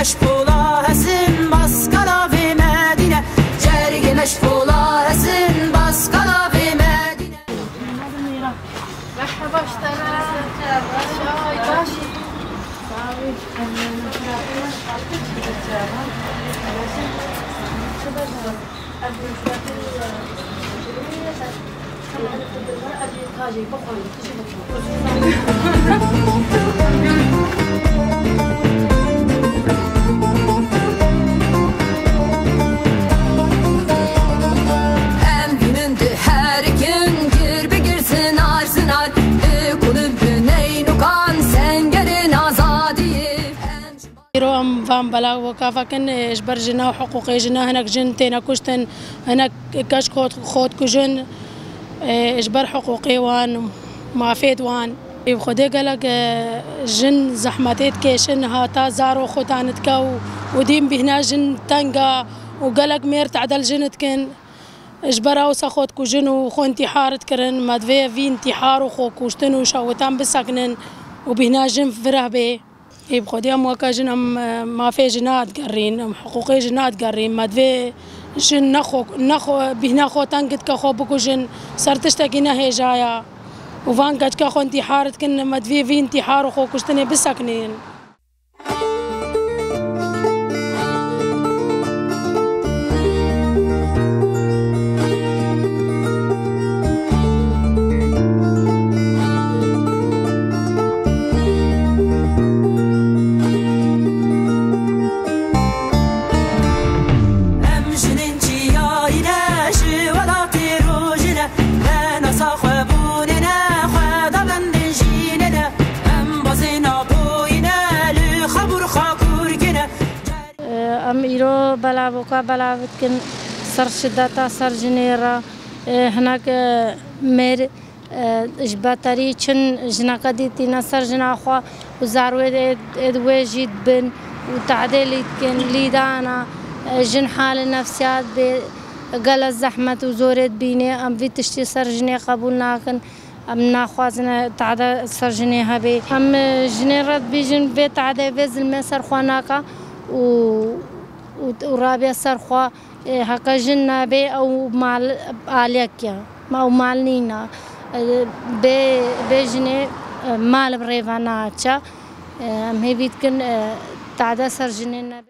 مشغولا هسن بس كلا في مدينة جري مشغولا هسن بس كلا في مدينة. مرحبا اشتغل شاي باشي روام فان بلا وكافا كن إجبر جنا وحقوقي جنا هناك جن تينا كشتن هناك كاش خود كجن إجبر حقوقي وان معافيت وان بخدي قالك جن زحمتيت كيشن هاتا زارو خوتانتكا وديم بهنا جن تنقا وقالك مير تعدل جنتكن إجبر أوسا خود كجن وخو انتحار تكرن مادفي في انتحار وخو كشتن وشاوتان بسكنن وبهنا جن فرهبي بخدي أم وكاجن أم ما في جنات قرين أم حقوقي جنات قرين ما دفي جن نخو بهنا خو تنقد كخو بكو جن صرتشتكينا هي جايا وفان كاج كخو انتحار كن ما دفي في انتحار وخو كشتني بسكنين. أم إيرو بلا بوكا بلا بتكن صار شدتا صار جنيرة هناك مير إجباتري چن جناكا ديتينا صار جناخوا وزاروي إدوي جيد بن وتعديل كن ليدانا جن حال نفسيات بقل الزحمة وزورت بيني أم في تشتي صار جني قبول ناكن أم ناخوازنا تعدى صار جني هبي أم جنيرات بيجن في تعدى في زلمة صار خواناكا ورابع سرخوا هكا جنة بي أو مال عليكيا أو مالنينا بيجني مال بريفانا أم هي بيتكن تعدى سر جنينا